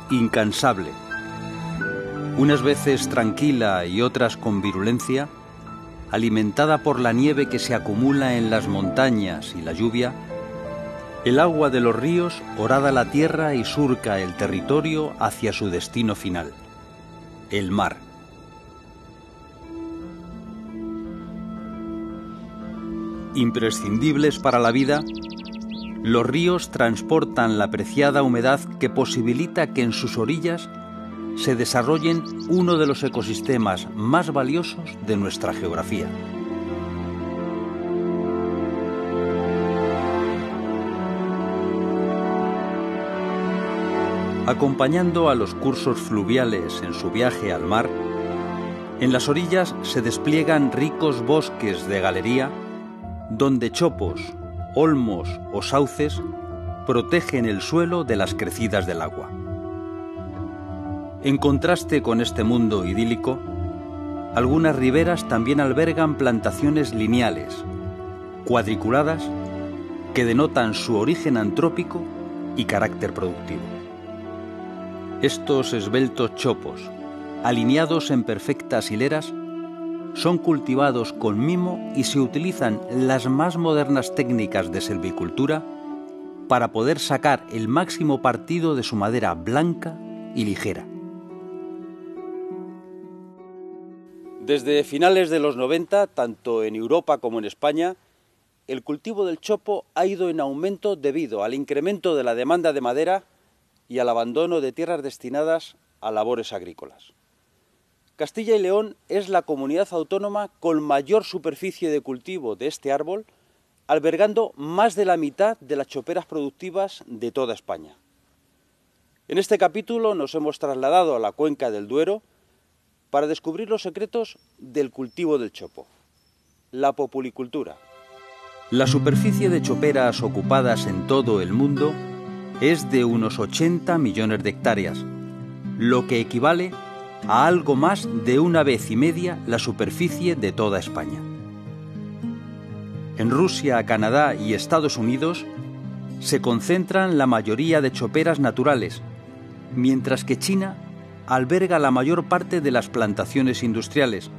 incansable. Unas veces tranquila y otras con virulencia, alimentada por la nieve que se acumula en las montañas y la lluvia, el agua de los ríos horada la tierra y surca el territorio hacia su destino final, el mar. Imprescindibles para la vida, los ríos transportan la preciada humedad que posibilita que en sus orillas se desarrollen uno de los ecosistemas más valiosos de nuestra geografía. Acompañando a los cursos fluviales en su viaje al mar, en las orillas se despliegan ricos bosques de galería donde chopos, olmos o sauces protegen el suelo de las crecidas del agua. En contraste con este mundo idílico, algunas riberas también albergan plantaciones lineales, cuadriculadas, que denotan su origen antrópico y carácter productivo. Estos esbeltos chopos, alineados en perfectas hileras, son cultivados con mimo y se utilizan las más modernas técnicas de silvicultura para poder sacar el máximo partido de su madera blanca y ligera. Desde finales de los 90, tanto en Europa como en España, el cultivo del chopo ha ido en aumento debido al incremento de la demanda de madera y al abandono de tierras destinadas a labores agrícolas. Castilla y León es la comunidad autónoma con mayor superficie de cultivo de este árbol, albergando más de la mitad de las choperas productivas de toda España. En este capítulo nos hemos trasladado a la cuenca del Duero para descubrir los secretos del cultivo del chopo, la populicultura. La superficie de choperas ocupadas en todo el mundo es de unos 80 millones de hectáreas, lo que equivale a algo más de 1,5 veces la superficie de toda España. En Rusia, Canadá y Estados Unidos se concentran la mayoría de choperas naturales, mientras que China alberga la mayor parte de las plantaciones industriales,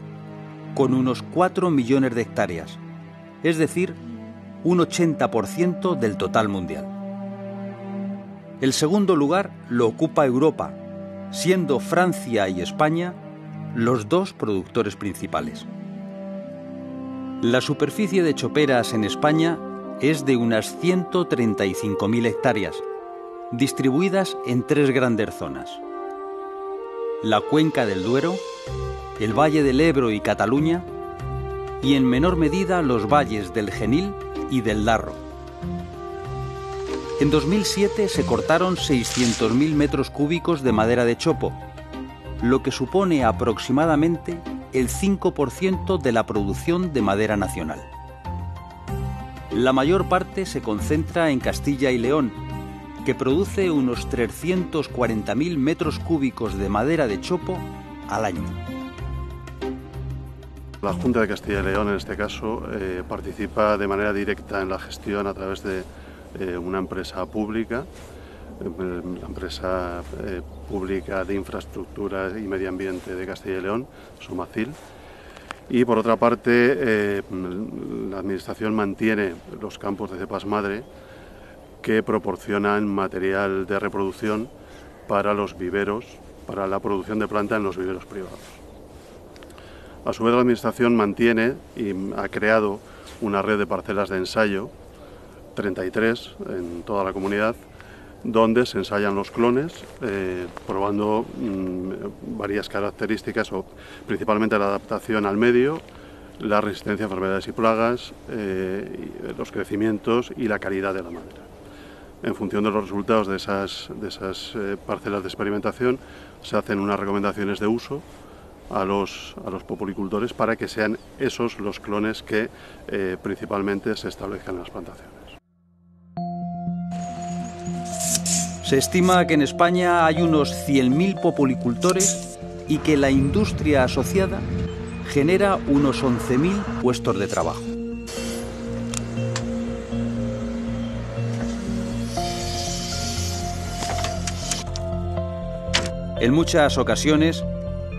con unos 4 millones de hectáreas, es decir, un 80% del total mundial. El segundo lugar lo ocupa Europa, siendo Francia y España los dos productores principales. La superficie de choperas en España es de unas 135.000 hectáreas, distribuidas en 3 grandes zonas: la cuenca del Duero, el Valle del Ebro y Cataluña, y en menor medida los valles del Genil y del Darro. En 2007 se cortaron 600.000 metros cúbicos de madera de chopo, lo que supone aproximadamente el 5% de la producción de madera nacional. La mayor parte se concentra en Castilla y León, que produce unos 340.000 metros cúbicos de madera de chopo al año. La Junta de Castilla y León, en este caso, participa de manera directa en la gestión a través de una empresa pública, la empresa pública de infraestructura y medio ambiente de Castilla y León, Somacil, y por otra parte la administración mantiene los campos de cepas madre que proporcionan material de reproducción para los viveros, para la producción de planta en los viveros privados. A su vez, la administración mantiene y ha creado una red de parcelas de ensayo, 33 en toda la comunidad, donde se ensayan los clones, probando varias características, principalmente la adaptación al medio, la resistencia a enfermedades y plagas, los crecimientos y la calidad de la madera. En función de los resultados de esas parcelas de experimentación, se hacen unas recomendaciones de uso a los populicultores para que sean esos los clones que principalmente se establezcan en las plantaciones. Se estima que en España hay unos 100.000 populicultores y que la industria asociada genera unos 11.000 puestos de trabajo. En muchas ocasiones,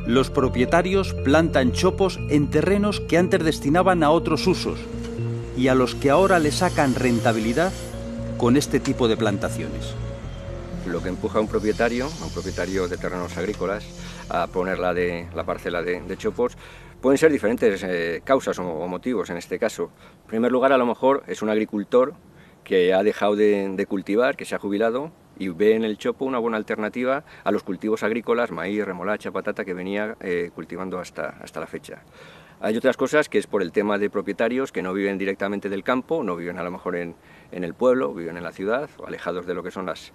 los propietarios plantan chopos en terrenos que antes destinaban a otros usos y a los que ahora le sacan rentabilidad con este tipo de plantaciones. Lo que empuja a un propietario de terrenos agrícolas, a poner la parcela de chopos, pueden ser diferentes causas o motivos en este caso. En primer lugar, a lo mejor es un agricultor que ha dejado de cultivar, que se ha jubilado y ve en el chopo una buena alternativa a los cultivos agrícolas, maíz, remolacha, patata, que venía cultivando hasta la fecha. Hay otras cosas que es por el tema de propietarios que no viven directamente del campo, no viven a lo mejor en el pueblo, viven en la ciudad, o alejados de lo que son las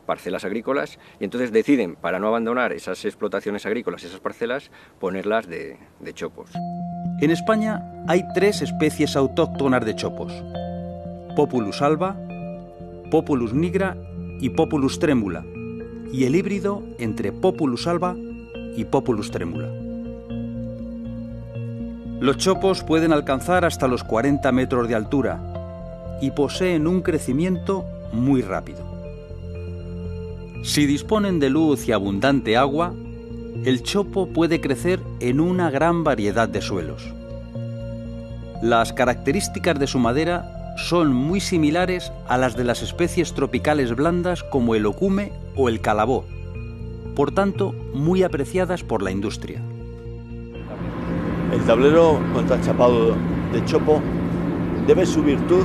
parcelas agrícolas, y entonces deciden, para no abandonar esas explotaciones agrícolas, esas parcelas, ponerlas de chopos. En España hay 3 especies autóctonas de chopos: Populus alba, Populus nigra y Populus tremula, y el híbrido entre Populus alba y Populus tremula. Los chopos pueden alcanzar hasta los 40 metros de altura y poseen un crecimiento muy rápido. Si disponen de luz y abundante agua, el chopo puede crecer en una gran variedad de suelos. Las características de su madera son muy similares a las de las especies tropicales blandas como el ocume o el calabó, por tanto muy apreciadas por la industria. El tablero contrachapado de chopo debe su virtud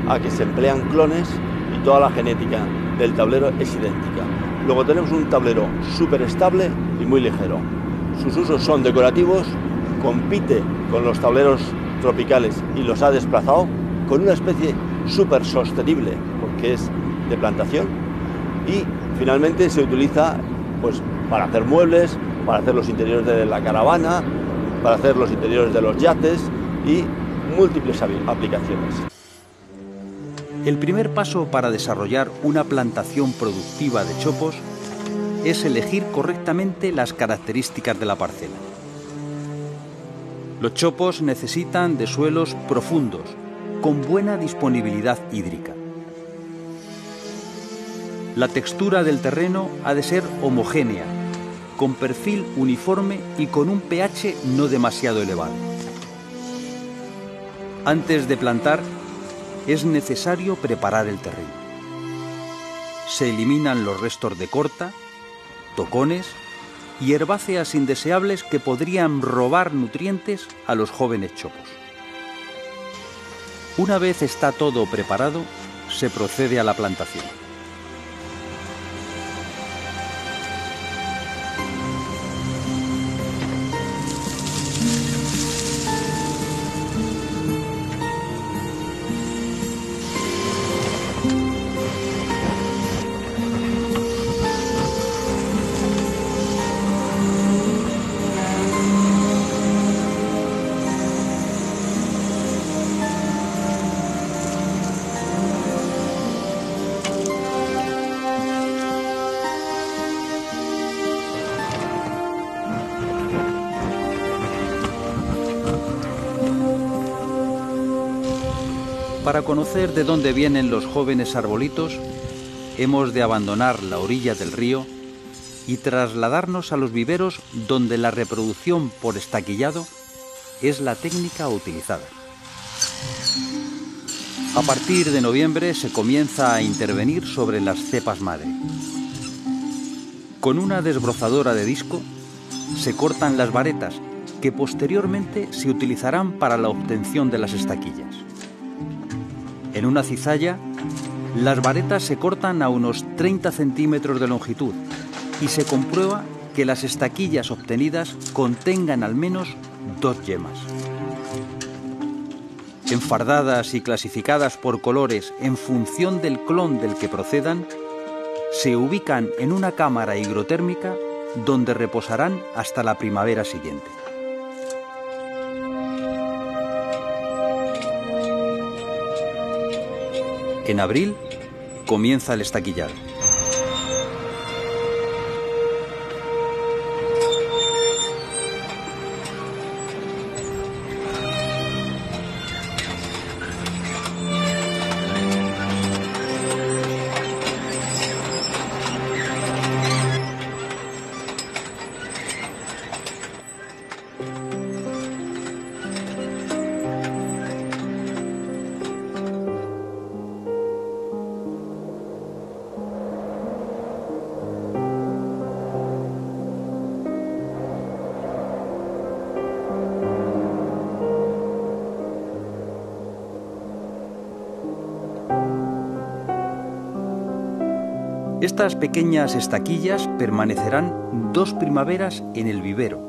a que se emplean clones y toda la genética del tablero es idéntica. Luego tenemos un tablero súper estable y muy ligero. Sus usos son decorativos, compite con los tableros tropicales y los ha desplazado con una especie súper sostenible porque es de plantación, y finalmente se utiliza pues para hacer muebles, para hacer los interiores de la caravana, para hacer los interiores de los yates y múltiples aplicaciones. El primer paso para desarrollar una plantación productiva de chopos es elegir correctamente las características de la parcela. Los chopos necesitan de suelos profundos, con buena disponibilidad hídrica. La textura del terreno ha de ser homogénea, con perfil uniforme y con un pH no demasiado elevado. Antes de plantar, es necesario preparar el terreno. Se eliminan los restos de corta, tocones y herbáceas indeseables que podrían robar nutrientes a los jóvenes chopos. Una vez está todo preparado, se procede a la plantación. Para conocer de dónde vienen los jóvenes arbolitos, hemos de abandonar la orilla del río y trasladarnos a los viveros donde la reproducción por estaquillado es la técnica utilizada. A partir de noviembre se comienza a intervenir sobre las cepas madre. Con una desbrozadora de disco se cortan las varetas que posteriormente se utilizarán para la obtención de las estaquillas. En una cizalla, las varetas se cortan a unos 30 centímetros de longitud y se comprueba que las estaquillas obtenidas contengan al menos 2 yemas. Enfardadas y clasificadas por colores en función del clon del que procedan, se ubican en una cámara higrotérmica donde reposarán hasta la primavera siguiente. En abril comienza el estaquillado. Estas pequeñas estaquillas permanecerán 2 primaveras en el vivero.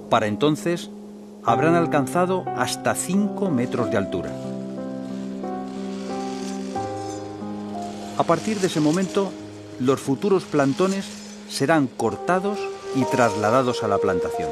Para entonces habrán alcanzado hasta 5 metros de altura. A partir de ese momento, los futuros plantones serán cortados y trasladados a la plantación.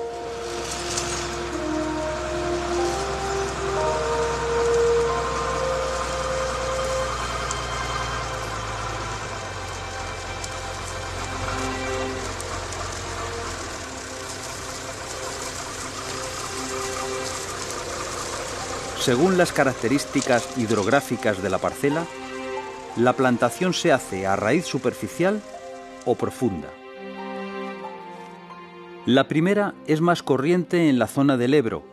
Según las características hidrográficas de la parcela, la plantación se hace a raíz superficial o profunda. La primera es más corriente en la zona del Ebro,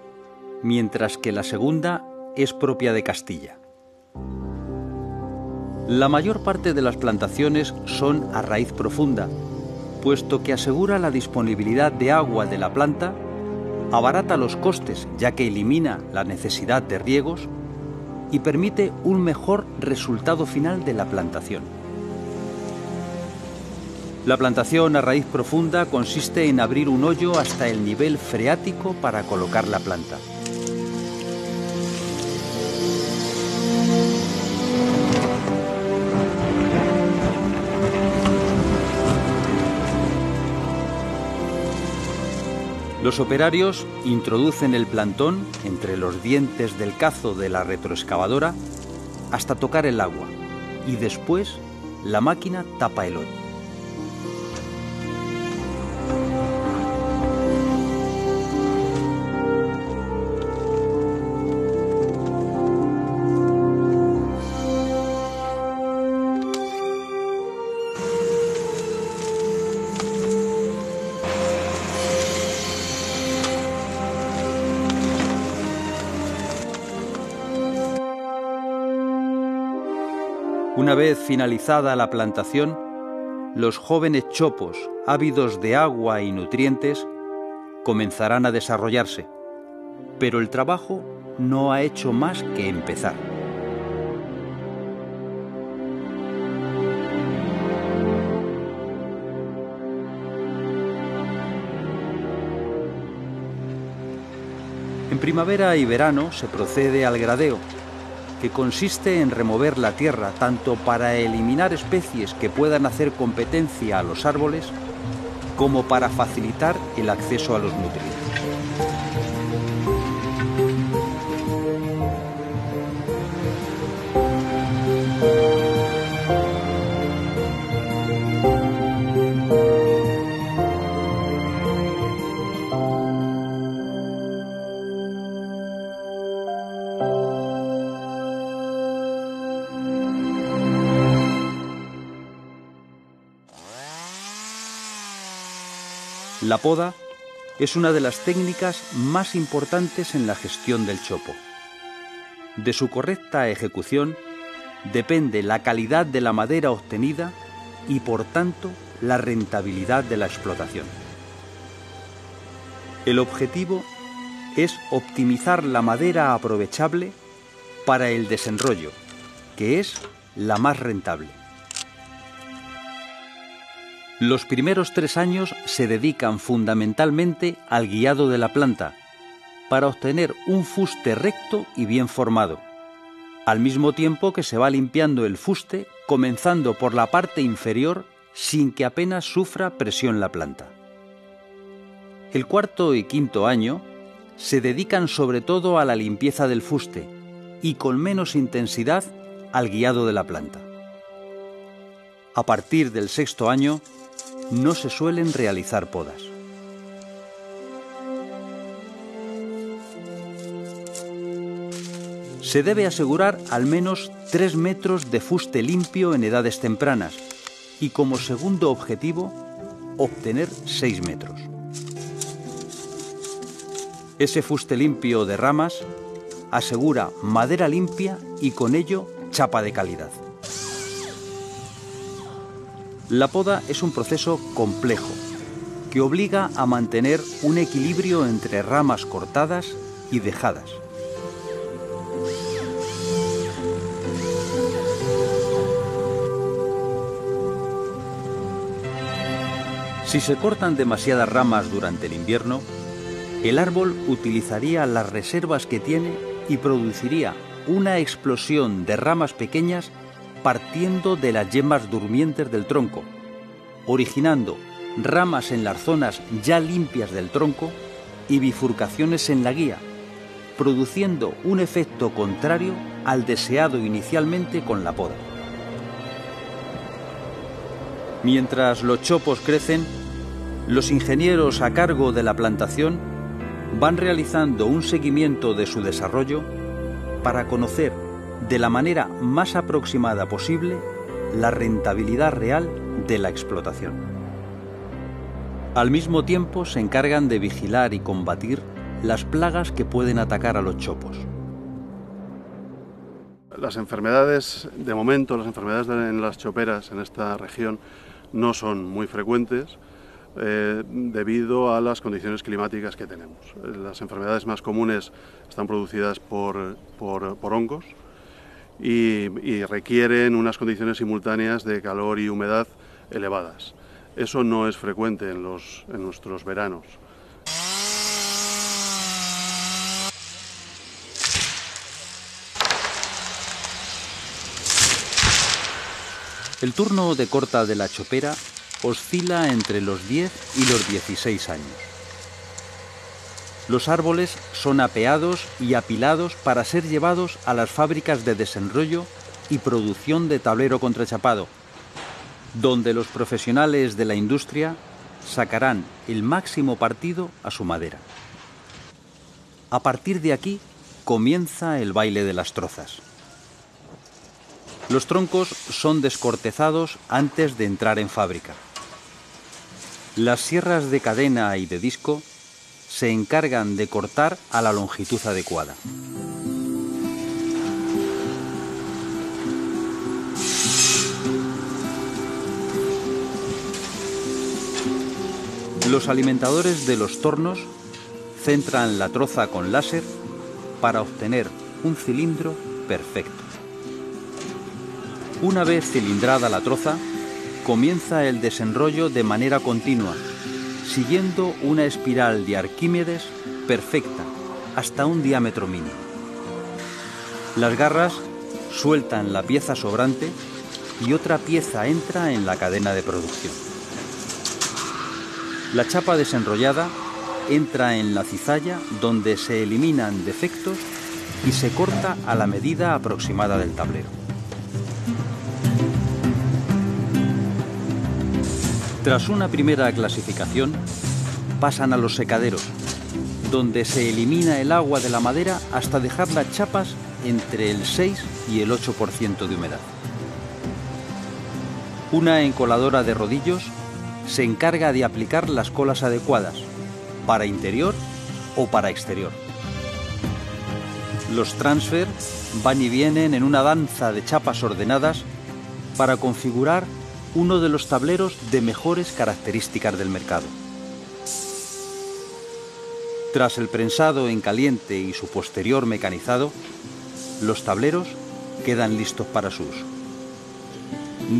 mientras que la segunda es propia de Castilla. La mayor parte de las plantaciones son a raíz profunda, puesto que asegura la disponibilidad de agua de la planta, abarata los costes ya que elimina la necesidad de riegos y permite un mejor resultado final de la plantación. La plantación a raíz profunda consiste en abrir un hoyo hasta el nivel freático para colocar la planta. Los operarios introducen el plantón entre los dientes del cazo de la retroexcavadora hasta tocar el agua y después la máquina tapa el hoyo. Una vez finalizada la plantación, los jóvenes chopos, ávidos de agua y nutrientes, comenzarán a desarrollarse, pero el trabajo no ha hecho más que empezar. En primavera y verano se procede al gradeo, que consiste en remover la tierra tanto para eliminar especies que puedan hacer competencia a los árboles, como para facilitar el acceso a los nutrientes. La poda es una de las técnicas más importantes en la gestión del chopo. De su correcta ejecución depende la calidad de la madera obtenida y, por tanto, la rentabilidad de la explotación. El objetivo es optimizar la madera aprovechable para el desenrollo, que es la más rentable. Los primeros 3 años se dedican fundamentalmente al guiado de la planta, para obtener un fuste recto y bien formado, al mismo tiempo que se va limpiando el fuste, comenzando por la parte inferior sin que apenas sufra presión la planta. El 4º y 5º año se dedican sobre todo a la limpieza del fuste y con menos intensidad al guiado de la planta. A partir del 6º año no se suelen realizar podas. Se debe asegurar al menos 3 metros de fuste limpio en edades tempranas y, como segundo objetivo, obtener 6 metros. Ese fuste limpio de ramas asegura madera limpia y con ello chapa de calidad. La poda es un proceso complejo que obliga a mantener un equilibrio entre ramas cortadas y dejadas. Si se cortan demasiadas ramas durante el invierno, el árbol utilizaría las reservas que tiene y produciría una explosión de ramas pequeñas partiendo de las yemas durmientes del tronco, originando ramas en las zonas ya limpias del tronco y bifurcaciones en la guía, produciendo un efecto contrario al deseado inicialmente con la poda. Mientras los chopos crecen, los ingenieros a cargo de la plantación van realizando un seguimiento de su desarrollo para conocer de la manera más aproximada posible la rentabilidad real de la explotación. Al mismo tiempo se encargan de vigilar y combatir las plagas que pueden atacar a los chopos. Las enfermedades, de momento, las enfermedades en las choperas en esta región no son muy frecuentes debido a las condiciones climáticas que tenemos. Las enfermedades más comunes están producidas por hongos y requieren unas condiciones simultáneas de calor y humedad elevadas. Eso no es frecuente en nuestros veranos. El turno de corta de la chopera oscila entre los 10 y los 16 años. Los árboles son apeados y apilados para ser llevados a las fábricas de desenrollo y producción de tablero contrachapado, donde los profesionales de la industria sacarán el máximo partido a su madera. A partir de aquí comienza el baile de las trozas. Los troncos son descortezados antes de entrar en fábrica. Las sierras de cadena y de disco se encargan de cortar a la longitud adecuada. Los alimentadores de los tornos centran la troza con láser para obtener un cilindro perfecto. Una vez cilindrada la troza, comienza el desenrollo de manera continua, siguiendo una espiral de Arquímedes perfecta hasta un diámetro mínimo. Las garras sueltan la pieza sobrante y otra pieza entra en la cadena de producción. La chapa desenrollada entra en la cizalla, donde se eliminan defectos y se corta a la medida aproximada del tablero. Tras una primera clasificación, pasan a los secaderos, donde se elimina el agua de la madera hasta dejar las chapas entre el 6 y el 8% de humedad. Una encoladora de rodillos se encarga de aplicar las colas adecuadas, para interior o para exterior. Los transfer van y vienen en una danza de chapas ordenadas para configurar uno de los tableros de mejores características del mercado. Tras el prensado en caliente y su posterior mecanizado, los tableros quedan listos para su uso.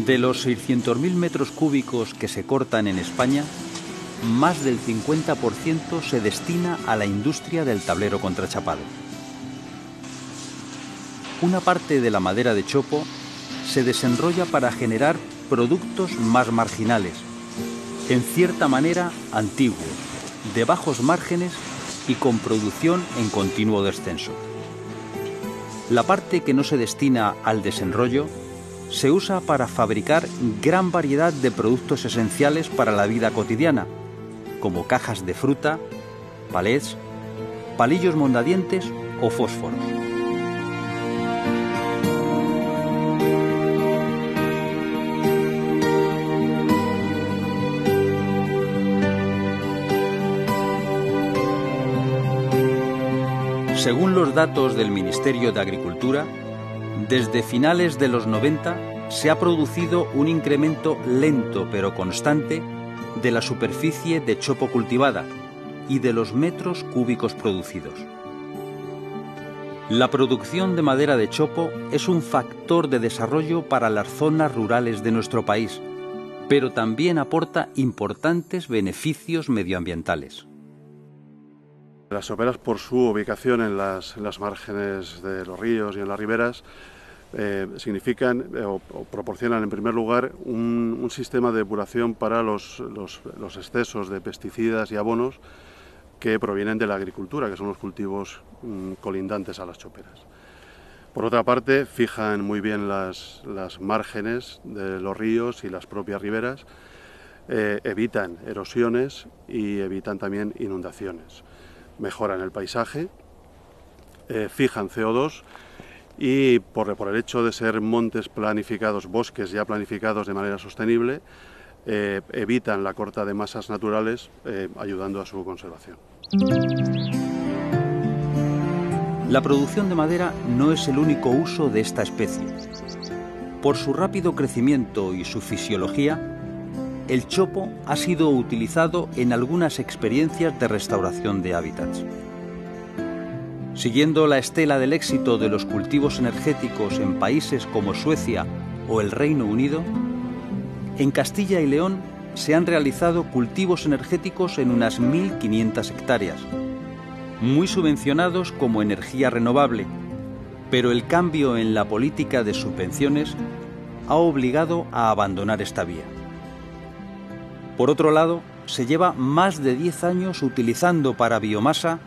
De los 600.000 metros cúbicos que se cortan en España, más del 50% se destina a la industria del tablero contrachapado. Una parte de la madera de chopo se desenrolla para generar productos más marginales, en cierta manera antiguos, de bajos márgenes y con producción en continuo descenso. La parte que no se destina al desenrollo se usa para fabricar gran variedad de productos esenciales para la vida cotidiana, como cajas de fruta, palets, palillos mondadientes o fósforos. Según los datos del Ministerio de Agricultura, desde finales de los 90 se ha producido un incremento lento pero constante de la superficie de chopo cultivada y de los metros cúbicos producidos. La producción de madera de chopo es un factor de desarrollo para las zonas rurales de nuestro país, pero también aporta importantes beneficios medioambientales. Las choperas, por su ubicación en las márgenes de los ríos y en las riberas, significan o proporcionan en primer lugar un sistema de depuración para los excesos de pesticidas y abonos que provienen de la agricultura, que son los cultivos colindantes a las choperas. Por otra parte, fijan muy bien las márgenes de los ríos y las propias riberas, evitan erosiones y evitan también inundaciones. Mejoran el paisaje, fijan CO2 y por el hecho de ser montes planificados, bosques ya planificados de manera sostenible, evitan la corta de masas naturales, ayudando a su conservación. La producción de madera no es el único uso de esta especie. Por su rápido crecimiento y su fisiología, el chopo ha sido utilizado en algunas experiencias de restauración de hábitats. Siguiendo la estela del éxito de los cultivos energéticos en países como Suecia o el Reino Unido, en Castilla y León se han realizado cultivos energéticos en unas 1.500 hectáreas, muy subvencionados como energía renovable, pero el cambio en la política de subvenciones ha obligado a abandonar esta vía. Por otro lado, se lleva más de 10 años utilizando para biomasa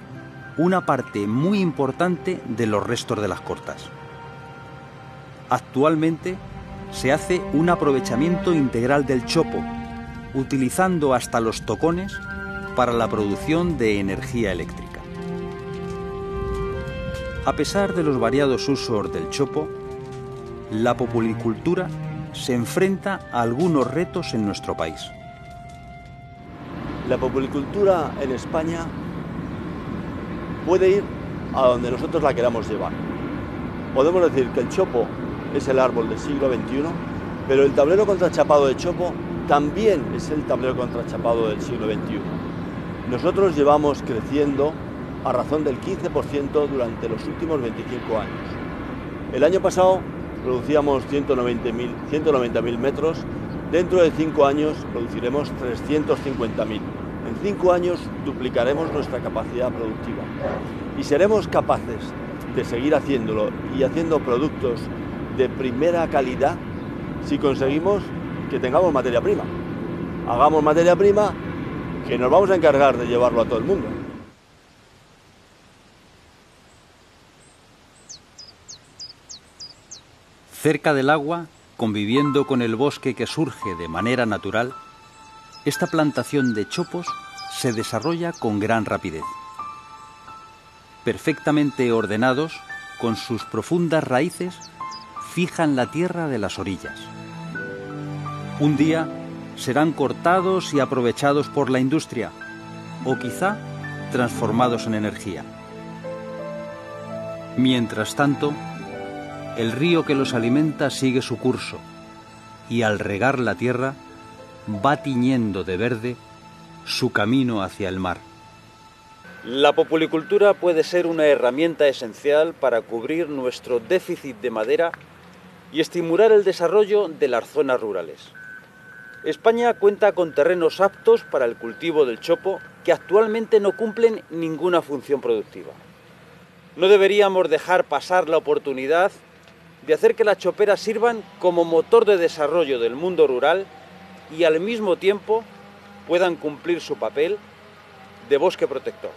una parte muy importante de los restos de las cortas. Actualmente se hace un aprovechamiento integral del chopo, utilizando hasta los tocones para la producción de energía eléctrica. A pesar de los variados usos del chopo, la populicultura se enfrenta a algunos retos en nuestro país. La populicultura en España puede ir a donde nosotros la queramos llevar. Podemos decir que el chopo es el árbol del siglo XXI, pero el tablero contrachapado de chopo también es el tablero contrachapado del siglo XXI. Nosotros llevamos creciendo a razón del 15% durante los últimos 25 años. El año pasado producíamos 190.000 metros, dentro de 5 años produciremos 350.000. En 5 años duplicaremos nuestra capacidad productiva y seremos capaces de seguir haciéndolo y haciendo productos de primera calidad si conseguimos que tengamos materia prima. Hagamos materia prima que nos vamos a encargar de llevarlo a todo el mundo. Cerca del agua, conviviendo con el bosque que surge de manera natural, esta plantación de chopos se desarrolla con gran rapidez. Perfectamente ordenados, con sus profundas raíces, fijan la tierra de las orillas. Un día serán cortados y aprovechados por la industria, o quizá transformados en energía. Mientras tanto, el río que los alimenta sigue su curso y al regar la tierra va tiñendo de verde su camino hacia el mar. La populicultura puede ser una herramienta esencial para cubrir nuestro déficit de madera y estimular el desarrollo de las zonas rurales. España cuenta con terrenos aptos para el cultivo del chopo que actualmente no cumplen ninguna función productiva. No deberíamos dejar pasar la oportunidad de hacer que las choperas sirvan como motor de desarrollo del mundo rural y al mismo tiempo puedan cumplir su papel de bosque protector.